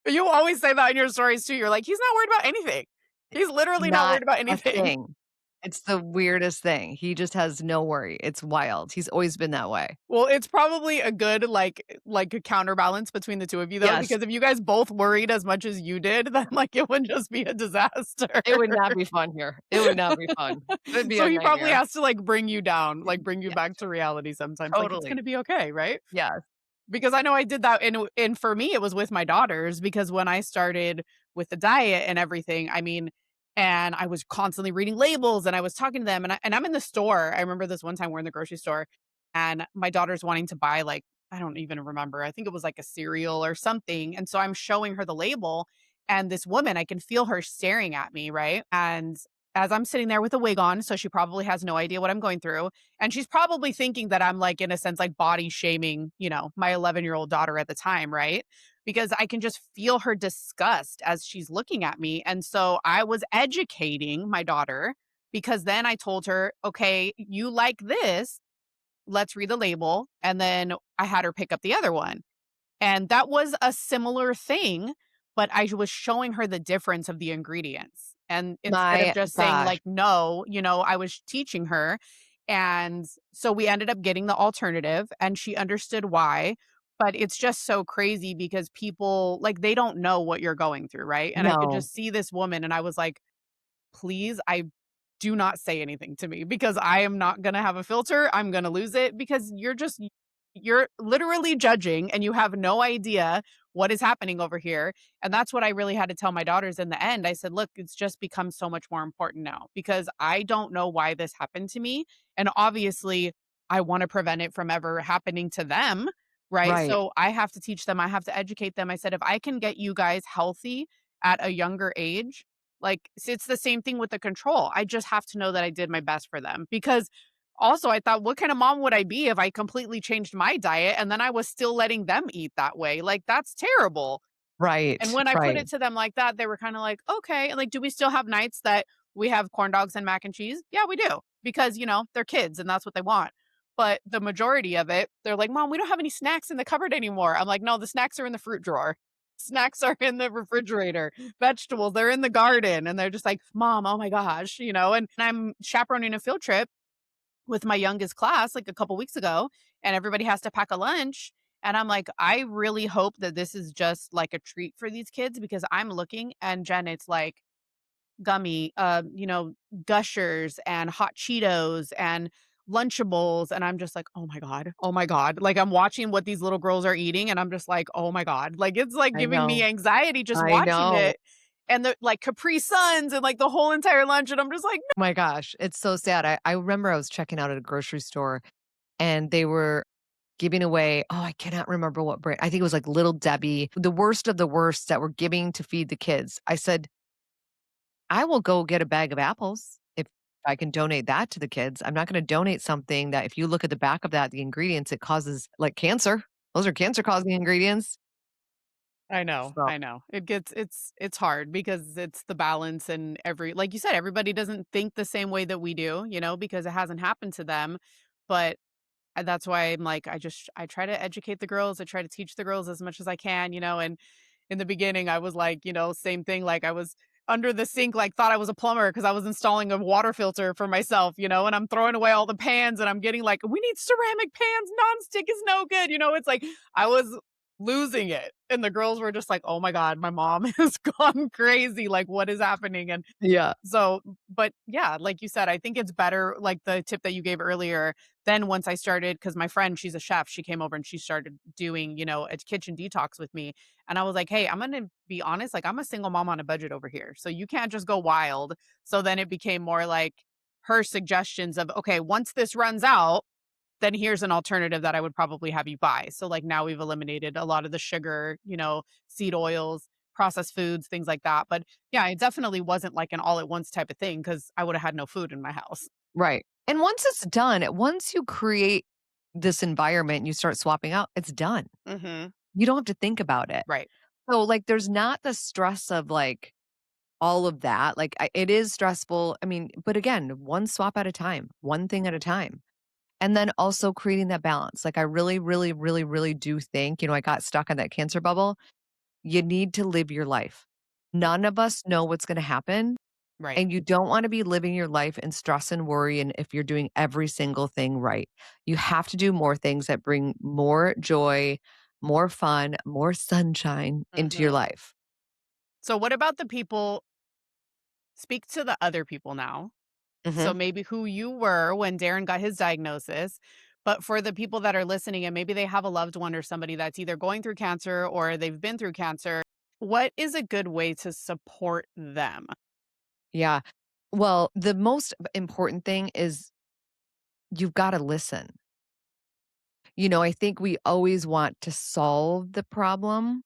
You always say that in your stories too. You're like, he's not worried about anything. He's literally not Not worried about a anything. thing. It's the weirdest thing. He just has no worry. It's wild. He's always been that way. Well, it's probably a good, like, a counterbalance between the 2 of you, though, Yes. because if you guys both worried as much as you did, then, like, it would just be a disaster. It would not be fun here. It would not be fun. It would be So a he probably nightmare. has to, like, bring you down, like, bring you Yeah, back to reality sometimes, like, "It's totally. gonna be okay, right?" Yes. Because I know I did that, and for me, it was with my daughters, because when I started with the diet and everything, I mean, and I was constantly reading labels and I was talking to them, and I'm in the store. I remember this one time we're in the grocery store and my daughter's wanting to buy, like, I don't even remember. I think it was like a cereal or something. And so I'm showing her the label, and this woman, I can feel her staring at me, right? And as I'm sitting there with a wig on, so she probably has no idea what I'm going through. And she's probably thinking that I'm, like, in a sense, like, body shaming, my 11-year-old daughter at the time, right? Because I can just feel her disgust as she's looking at me. And so I was educating my daughter, because then I told her, okay, you like this, let's read the label. And then I had her pick up the other one. And that was a similar thing, but I was showing her the difference of the ingredients. And instead of My just saying gosh. like, no, I was teaching her. And so we ended up getting the alternative and she understood why. But it's just so crazy because people, like, they don't know what you're going through. Right. And I could No. just see this woman and I was like, please, I do not say anything to me, because I am not gonna have a filter. I'm gonna lose it, because you're literally judging and you have no idea what is happening over here. And that's what I really had to tell my daughters in the end. I said, look, it's just become so much more important now, because I don't know why this happened to me. And obviously, I want to prevent it from ever happening to them. Right. Right. So I have to teach them, I have to educate them. I said, if I can get you guys healthy at a younger age, like, it's the same thing with the control. I just have to know that I did my best for them, because also I thought, what kind of mom would I be if I completely changed my diet and then I was still letting them eat that way? Like, that's terrible. And Right. when I put Right. it to them like that, they were kind of like, okay. And like, do we still have nights that we have corn dogs and mac and cheese? Yeah, we do. Because, they're kids and that's what they want. But the majority of it, they're like, Mom, we don't have any snacks in the cupboard anymore. I'm like, no, the snacks are in the fruit drawer. Snacks are in the refrigerator. Vegetables, they're in the garden. And they're just like, Mom, oh my gosh, and I'm chaperoning a field trip with my youngest class like a couple weeks ago, and everybody has to pack a lunch. And I'm like, I really hope that this is just like a treat for these kids, because I'm looking, and Jen, it's like gummy, gushers and hot Cheetos and Lunchables. And I'm just like, oh my God, oh my God. Like, I'm watching what these little girls are eating, and I'm just like, oh my God. Like, it's like I giving me know. anxiety just I watching know. it. And the like Capri Suns and like the whole entire lunch. And I'm just like, My gosh, it's so sad. I remember I was checking out at a grocery store and they were giving away, oh, I cannot remember what brand. I think it was like Little Debbie, the worst of the worst that were giving to feed the kids. I said, I will go get a bag of apples if I can donate that to the kids. I'm not going to donate something that if you look at the back of that, the ingredients, it causes like cancer. Those are cancer causing ingredients. I know, So, I know. It's hard because it's the balance, and like you said, everybody doesn't think the same way that we do, because it hasn't happened to them. But that's why I'm like, I try to educate the girls, I try to teach the girls as much as I can, and in the beginning I was like, same thing, like I was under the sink, like, thought I was a plumber because I was installing a water filter for myself, and I'm throwing away all the pans and I'm getting like, "We need ceramic pans, nonstick is no good," it's like I was losing it, and the girls were just like, "Oh my god, my mom has gone crazy, like, what is happening?" And Yeah. so, but yeah, like you said, I think it's better, like the tip that you gave earlier. Then once I started, because my friend, she's a chef, she came over and she started doing, a kitchen detox with me. And I was like, hey, I'm going to be honest, like I'm a single mom on a budget over here. So you can't just go wild. So then it became more like her suggestions of, okay, once this runs out, then here's an alternative that I would probably have you buy. So like now we've eliminated a lot of the sugar, seed oils, processed foods, things like that. But yeah, it definitely wasn't like an all at once type of thing because I would have had no food in my house. Right. And once it's done, once you create this environment and you start swapping out, it's done. Mhm. You don't have to think about it. Right. So, like, there's not the stress of like all of that. Like, it is stressful. I mean, but again, one swap at a time, one thing at a time. And then also creating that balance. Like, I really, really, really, really do think, I got stuck in that cancer bubble. You need to live your life. None of us know what's going to happen. Right. And you don't want to be living your life in stress and worry. And if you're doing every single thing right, you have to do more things that bring more joy, more fun, more sunshine into your Mhm. life. So what about the people, speak to the other people now. So Hmm. maybe who you were when Darren got his diagnosis, but for the people that are listening and maybe they have a loved one or somebody that's either going through cancer or they've been through cancer, what is a good way to support them? Yeah. Well, the most important thing is you've got to listen. I think we always want to solve the problem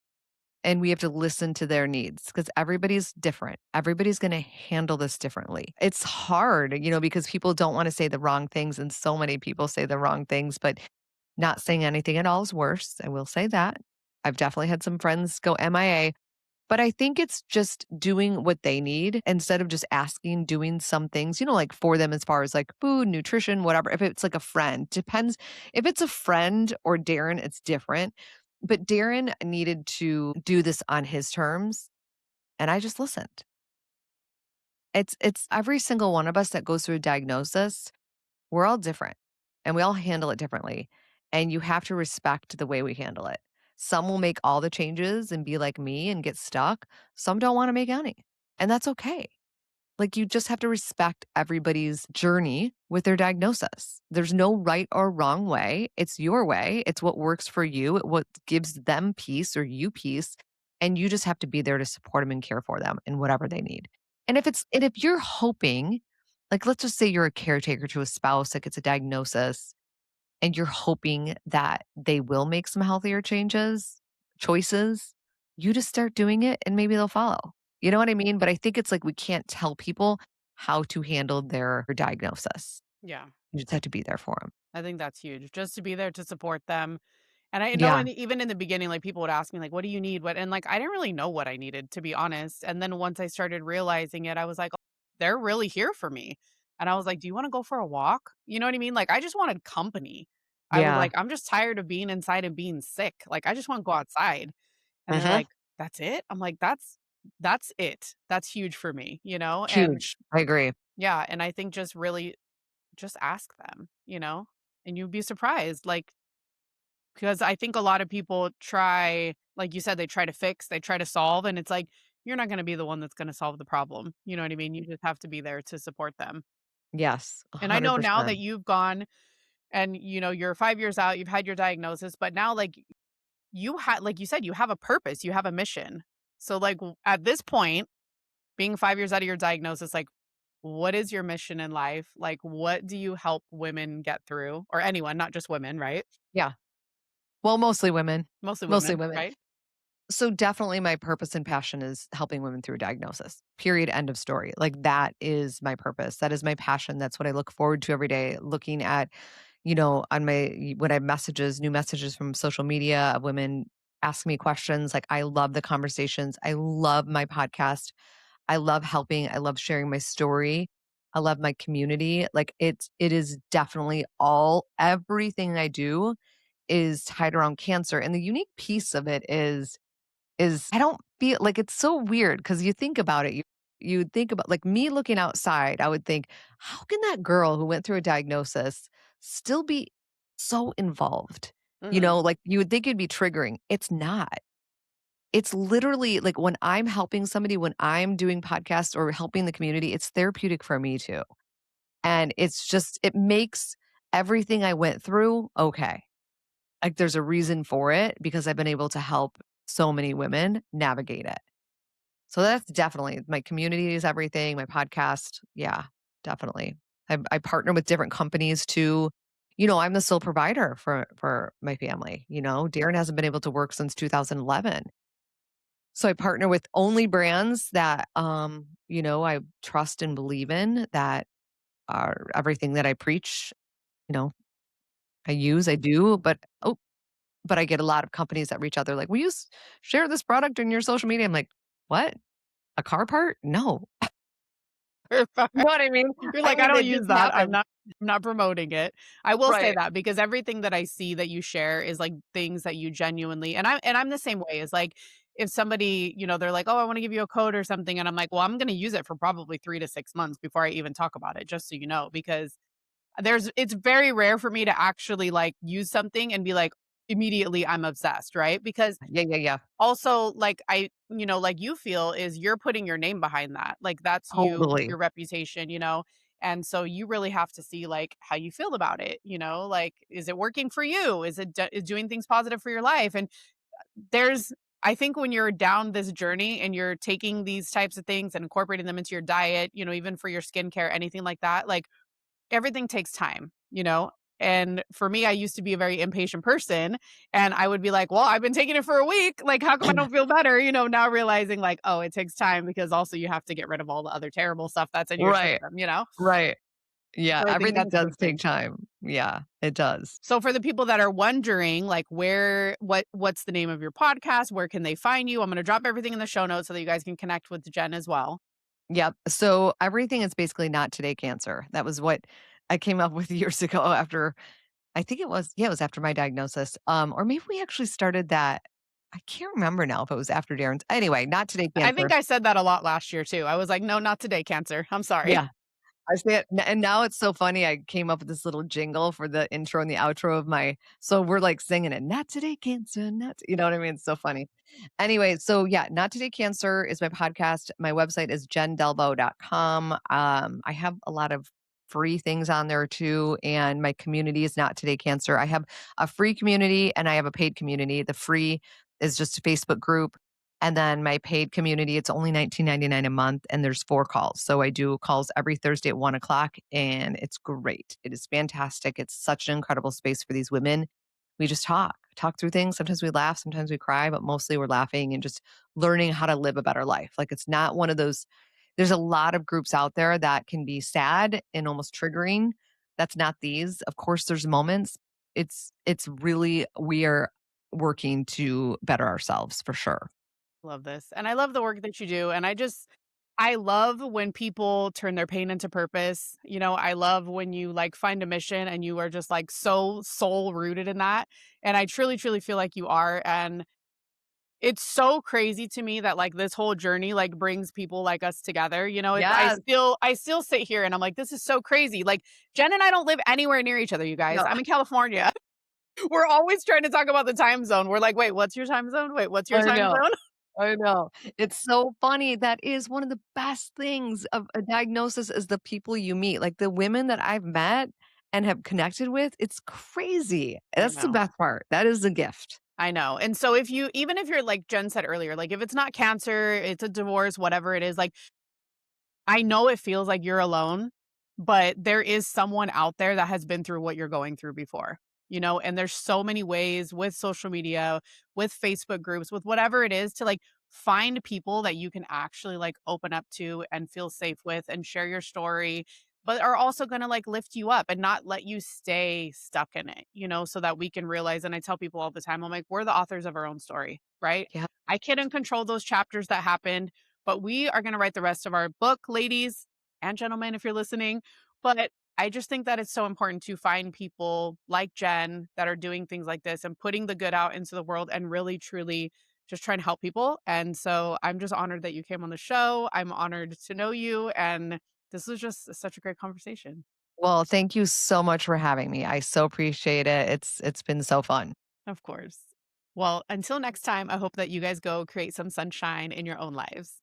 and we have to listen to their needs because everybody's different. Everybody's going to handle this differently. It's hard, because people don't want to say the wrong things. And so many people say the wrong things, but not saying anything at all is worse. I will say that. I've definitely had some friends go MIA. But I think it's just doing what they need instead of just asking, doing some things, like for them as far as like food, nutrition, whatever. If it's like a friend, depends. If it's a friend or Darren, it's different. But Darren needed to do this on his terms, and I just listened. It's every single one of us that goes through a diagnosis, we're all different and we all handle it differently. And you have to respect the way we handle it. Some will make all the changes and be like me and get stuck. Some don't want to make any. And that's okay. Like you just have to respect everybody's journey with their diagnosis. There's no right or wrong way. It's your way. It's what works for you, what gives them peace or you peace. And you just have to be there to support them and care for them in whatever they need. And if you're hoping, like let's just say you're a caretaker to a spouse that gets a diagnosis and you're hoping that they will make some healthier choices, you just start doing it and maybe they'll follow. You know what I mean? But I think it's like we can't tell people how to handle their diagnosis. Yeah. You just have to be there for them. I think that's huge. Just to be there to support them. And I know Yeah. even in the beginning, like people would ask me, like, what do you need? And like I didn't really know what I needed, to be honest. And then once I started realizing it, I was like, oh, they're really here for me. And I was like, do you want to go for a walk? You know what I mean? Like I just wanted company. I was Yeah. like, I'm just tired of being inside and being sick. Like I just want to go outside. And they're Hmm. like, that's it? I'm like, that's it. That's huge for me. And Huge. I agree. yeah, and I think just really just ask them, and you'd be surprised. Like because I think a lot of people try, like you said, they try to fix, they try to solve, and it's like, you're not gonna be the one that's gonna solve the problem, you know what I mean? You just have to be there to support them. Yes. And I know now 100%. that you've gone and, you're 5 years out, you've had your diagnosis, but now, like, like you said, you have a purpose, you have a mission. So, like, at this point, being 5 years out of your diagnosis, like, what is your mission in life? Like, what do you help women get through? Or anyone, not just women, right? Yeah. Well, mostly women. Mostly Mostly women, women. right? So definitely my purpose and passion is helping women through diagnosis. Period. End of story. Like that is my purpose. That is my passion. That's what I look forward to every day. Looking at, on my when I have new messages from social media of women ask me questions. Like I love the conversations. I love my podcast. I love helping. I love sharing my story. I love my community. Like it is definitely everything I do is tied around cancer. And the unique piece of it is I don't feel like it's so weird because you think about it. you'd think about like me looking outside, I would think, how can that girl who went through a diagnosis still be so involved? Mhm. Like you would think it'd be triggering. It's not. It's literally like when I'm helping somebody, when I'm doing podcasts or helping the community, it's therapeutic for me too. And it's just, it makes everything I went through okay. Like there's a reason for it because I've been able to help so many women navigate it. So that's definitely my community is everything, my podcast. Yeah, definitely. I partner with different companies too. I'm the sole provider for my family. Darren hasn't been able to work since 2011. So I partner with only brands that I trust and believe in that are everything that I preach, you know, I do, but I get a lot of companies that reach out. They're like, "Will you share this product in your social media?" I'm like, "What? A car part? No." You know what I mean? You're I like, "I mean, don't it use just that. I'm happens. not promoting it." I will say Right. that because everything that I see that you share is, like, things that you genuinely and I'm the same way. It's like, if somebody, they're like, "Oh, I wanna give you a code or something," and I'm like, "Well, I'm gonna use it for probably 3 to 6 months before I even talk about it, just so you know," because it's very rare for me to actually, like, use something and be like, immediately, I'm obsessed, right? Because Yeah, yeah, yeah. also, like, like you feel is you're putting your name behind that. Like, that's you, Totally. your reputation, and so you really have to see, like, how you feel about it, like, is it working for you? Is doing things positive for your life? And there's I think when you're down this journey and you're taking these types of things and incorporating them into your diet, even for your skincare, anything like that, like, everything takes time. And for me, I used to be a very impatient person and I would be like, well, I've been taking it for a week. Like, how come I don't feel better? Now realizing like, oh, it takes time because also you have to get rid of all the other terrible stuff that's in your Right, system. right. Yeah, So I think everything that's a does big take thing. time. Yeah, it does. So for the people that are wondering, like, what's the name of your podcast? Where can they find you? I'm going to drop everything in the show notes so that you guys can connect with Jen as well. Yep. So everything is basically not today cancer. That was what I came up with years ago after I think it was after my diagnosis. Or maybe we actually started that. I can't remember now if it was after Darren's. Anyway, not today I think cancer. I said that a lot last year too. I was like, no, not today, cancer. I'm sorry. Yeah. I say it, and now it's so funny. I came up with this little jingle for the intro and the outro of my. So we're like singing it. Not today, cancer. You know what I mean? It's so funny. Anyway, so yeah, not today, cancer is my podcast. My website is jendelvaux.com. I have a lot of free things on there too, and my community is not today, cancer. I have a free community and I have a paid community. The free is just a Facebook group. And then my paid community, it's only $19.99 a month, and there's 4 calls. So I do calls every Thursday at 1 o'clock, and it's great. It is fantastic. It's such an incredible space for these women. We just talk through things. Sometimes we laugh, sometimes we cry, but mostly we're laughing and just learning how to live a better life. Like it's not one of those, there's a lot of groups out there that can be sad and almost triggering. That's not these. Of course, there's moments. It's really we are working to better ourselves for sure. Love this. And I love the work that you do. And I love when people turn their pain into purpose. I love when you like find a mission and you are just like so soul rooted in that. And I truly, truly feel like you are. And it's so crazy to me that like this whole journey like brings people like us together. Yes. I still sit here and I'm like, this is so crazy. Like Jen and I don't live anywhere near each other, you guys. No. I'm in California. We're always trying to talk about the time zone. We're like, wait, what's your time zone? Wait, what's your I time know. zone? I know. It's so funny. That is one of the best things of a diagnosis is the people you meet. Like the women that I've met and have connected with, it's crazy. I That's the know. best part. That is a gift. I know. And so even if you're like Jen said earlier, like if it's not cancer, it's a divorce, whatever it is, like I know it feels like you're alone, but there is someone out there that has been through what you're going through before. And there's so many ways with social media, with Facebook groups, with whatever it is to like find people that you can actually like open up to and feel safe with and share your story, but are also going to like lift you up and not let you stay stuck in it, so that we can realize. And I tell people all the time, I'm like, we're the authors of our own story, right? Yeah. I can't control those chapters that happened, but we are going to write the rest of our book, ladies and gentlemen, if you're listening. But I just think that it's so important to find people like Jen that are doing things like this and putting the good out into the world and really truly just trying to help people. And so I'm just honored that you came on the show. I'm honored to know you. And this was just such a great conversation. Well, thank you so much for having me. I so appreciate it. It's been so fun. Of course. Well, until next time, I hope that you guys go create some sunshine in your own lives.